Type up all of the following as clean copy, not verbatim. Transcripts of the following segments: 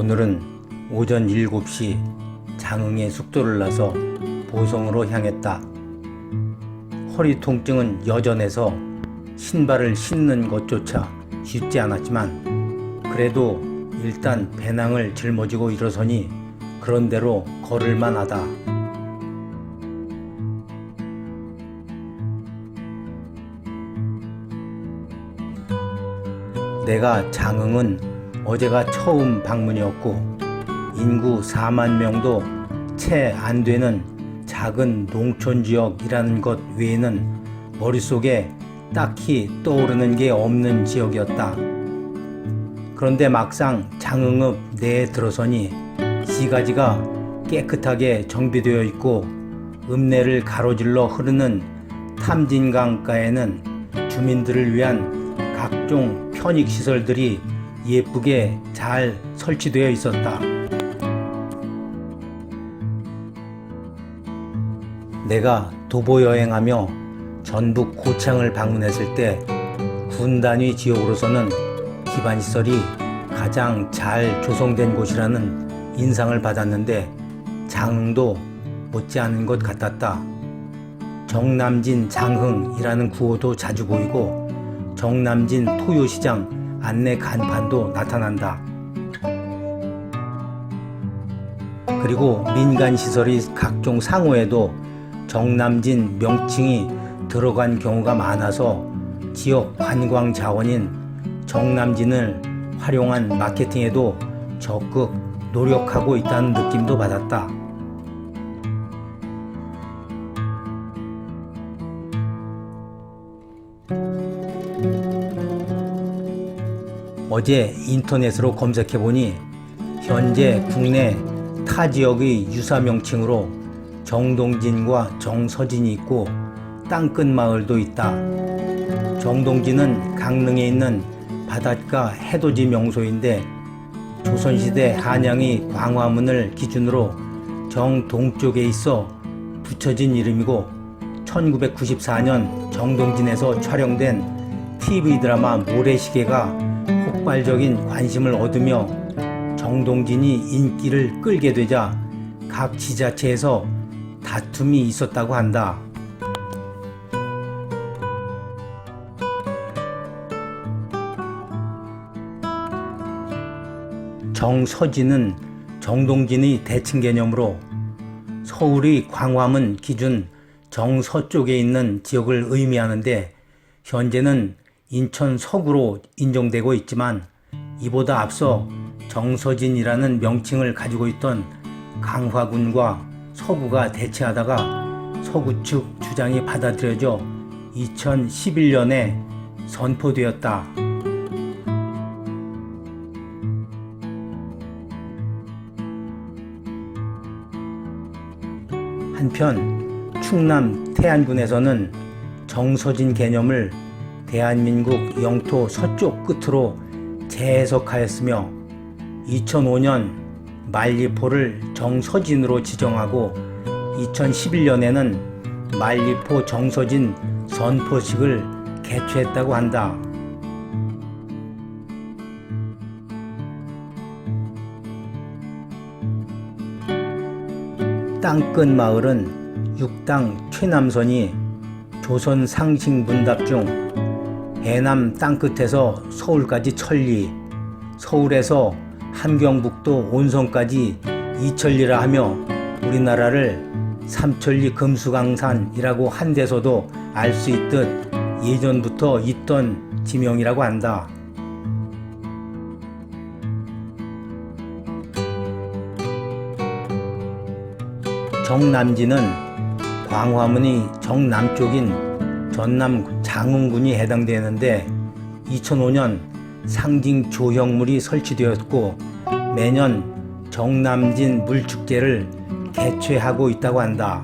오늘은 오전 7시 장흥에 숙소를 나서 보성으로 향했다. 허리 통증은 여전해서 신발을 신는 것조차 쉽지 않았지만 그래도 일단 배낭을 짊어지고 일어서니 그런대로 걸을만 하다. 내가 장흥은 어제가 처음 방문이었고 인구 4만 명도 채 안 되는 작은 농촌 지역이라는 것 외에는 머릿속에 딱히 떠오르는 게 없는 지역이었다. 그런데 막상 장흥읍 내에 들어서니 시가지가 깨끗하게 정비되어 있고 읍내를 가로질러 흐르는 탐진강가에는 주민들을 위한 각종 편익시설들이 예쁘게 잘 설치되어 있었다. 내가 도보 여행하며 전북 고창을 방문했을 때 군단위 지역으로서는 기반시설이 가장 잘 조성된 곳이라는 인상을 받았는데 장흥도 못지않은 것 같았다. 정남진 장흥이라는 구호도 자주 보이고 정남진 토요시장 안내 간판도 나타난다. 그리고 민간시설이 각종 상호에도 정남진 명칭이 들어간 경우가 많아서 지역 관광 자원인 정남진을 활용한 마케팅에도 적극 노력하고 있다는 느낌도 받았다. 어제 인터넷으로 검색해보니 현재 국내 타 지역의 유사 명칭으로 정동진과 정서진이 있고 땅끝 마을도 있다. 정동진은 강릉에 있는 바닷가 해돋이 명소인데 조선시대 한양의 광화문을 기준으로 정동쪽에 있어 붙여진 이름이고 1994년 정동진에서 촬영된 TV 드라마 모래시계가 폭발적인 관심을 얻으며 정동진이 인기를 끌게 되자 각 지자체에서 다툼이 있었다고 한다. 정서진은 정동진의 대칭 개념으로 서울의 광화문 기준 정서쪽에 있는 지역을 의미하는데 현재는 인천 서구로 인정되고 있지만 이보다 앞서 정서진이라는 명칭을 가지고 있던 강화군과 서구가 대치하다가 서구 측 주장이 받아들여져 2011년에 선포되었다. 한편 충남 태안군에서는 정서진 개념을 대한민국 영토 서쪽 끝으로 재해석하였으며 2005년 말리포를 정서진으로 지정하고 2011년에는 말리포 정서진 선포식을 개최했다고 한다. 땅끝 마을은 육당 최남선이 조선 상식 문답 중 해남 땅끝에서 서울까지 천리, 서울에서 함경북도 온성까지 이천리라 하며 우리나라를 삼천리 금수강산이라고 한 데서도 알 수 있듯 예전부터 있던 지명이라고 한다. 정남진은 광화문이 정남쪽인 전남 장흥군이 해당되는데 2005년 상징 조형물이 설치되었고 매년 정남진 물축제를 개최하고 있다고 한다.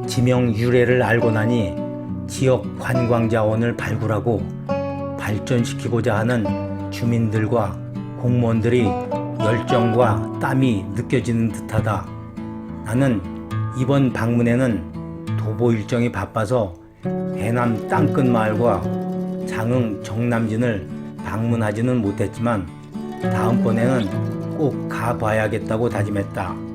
지명 유래를 알고 나니 지역 관광 자원을 발굴하고 발전시키고자 하는 주민들과 공무원들이 열정과 땀이 느껴지는 듯하다. 나는 이번 방문에는 도보 일정이 바빠서 해남 땅끝 마을과 장흥 정남진을 방문하지는 못했지만 다음번에는 꼭 가봐야겠다고 다짐했다.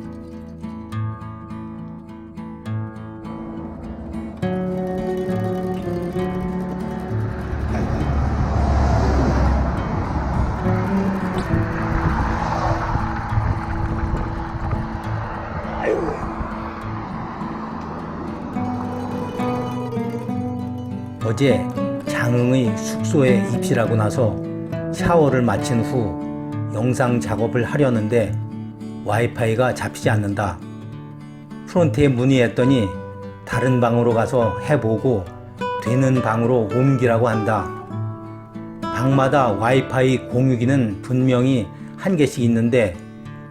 어제 장흥의 숙소에 입실하고 나서 샤워를 마친 후 영상 작업을 하려는데 와이파이가 잡히지 않는다. 프론트에 문의했더니 다른 방으로 가서 해보고 되는 방으로 옮기라고 한다. 방마다 와이파이 공유기는 분명히 한 개씩 있는데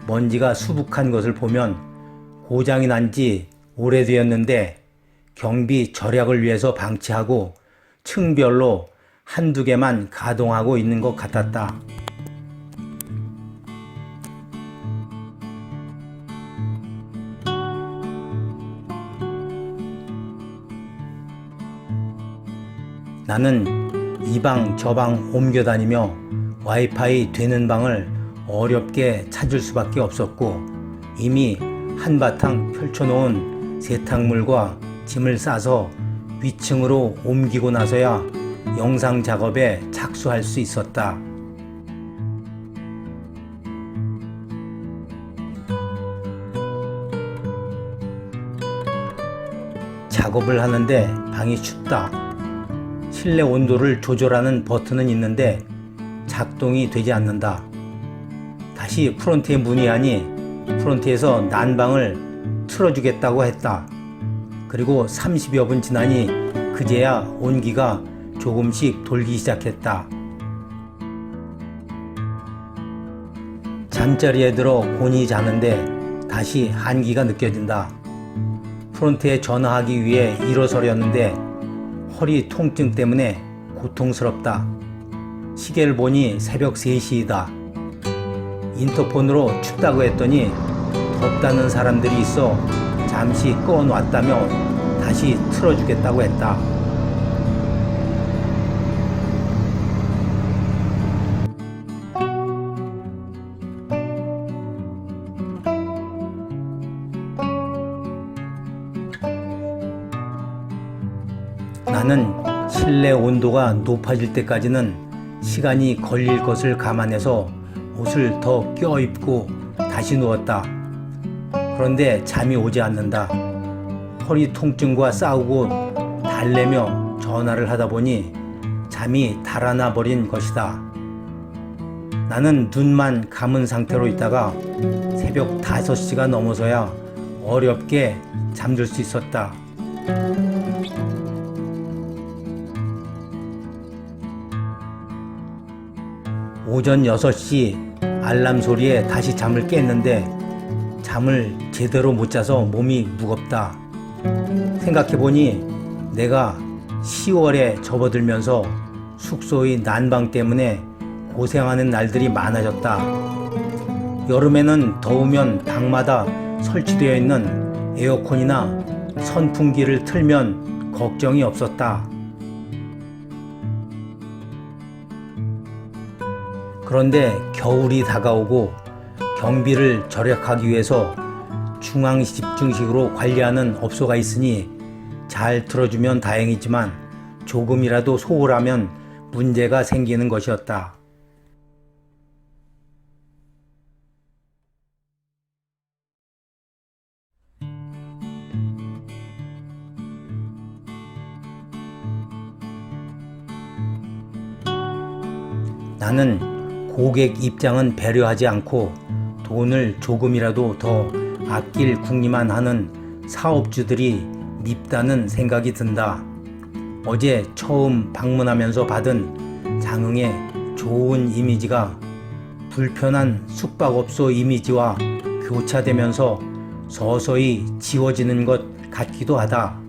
먼지가 수북한 것을 보면 고장이 난 지 오래되었는데 경비 절약을 위해서 방치하고 층별로 한두 개만 가동하고 있는 것 같았다. 나는 이 방 저 방 옮겨 다니며 와이파이 되는 방을 어렵게 찾을 수밖에 없었고 이미 한바탕 펼쳐놓은 세탁물과 짐을 싸서 위층으로 옮기고 나서야 영상 작업에 착수할 수 있었다. 작업을 하는데 방이 춥다. 실내 온도를 조절하는 버튼은 있는데 작동이 되지 않는다. 다시 프론트에 문의하니 프론트에서 난방을 틀어주겠다고 했다. 그리고 30여 분 지나니 그제야 온기가 조금씩 돌기 시작했다. 잠자리에 들어 곤히 자는데 다시 한기가 느껴진다. 프론트에 전화하기 위해 일어서려는데 허리 통증 때문에 고통스럽다. 시계를 보니 새벽 3시이다. 인터폰으로 춥다고 했더니 덥다는 사람들이 있어 잠시 꺼놨다며 다시 틀어주겠다고 했다. 나는 실내 온도가 높아질 때까지는 시간이 걸릴 것을 감안해서 옷을 더 껴입고 다시 누웠다. 그런데 잠이 오지 않는다. 허리 통증과 싸우고 달래며 전화를 하다 보니 잠이 달아나 버린 것이다. 나는 눈만 감은 상태로 있다가 새벽 5시가 넘어서야 어렵게 잠들 수 있었다. 오전 6시 알람 소리에 다시 잠을 깼는데 잠을 제대로 못 자서 몸이 무겁다. 생각해보니 내가 10월에 접어들면서 숙소의 난방 때문에 고생하는 날들이 많아졌다. 여름에는 더우면 방마다 설치되어 있는 에어컨이나 선풍기를 틀면 걱정이 없었다. 그런데 겨울이 다가오고 경비를 절약하기 위해서 중앙 집중식으로 관리하는 업소가 있으니 잘 틀어주면 다행이지만 조금이라도 소홀하면 문제가 생기는 것이었다. 나는 고객 입장은 배려하지 않고 돈을 조금이라도 더 아낄 궁리만 하는 사업주들이 밉다는 생각이 든다. 어제 처음 방문하면서 받은 장흥의 좋은 이미지가 불편한 숙박업소 이미지와 교차되면서 서서히 지워지는 것 같기도 하다.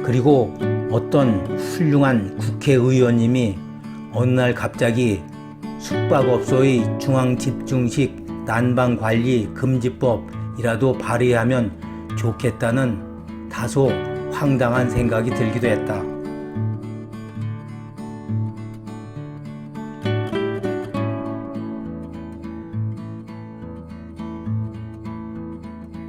그리고 어떤 훌륭한 국회의원님이 어느 날 갑자기 숙박업소의 중앙집중식 난방관리금지법이라도 발의하면 좋겠다는 다소 황당한 생각이 들기도 했다.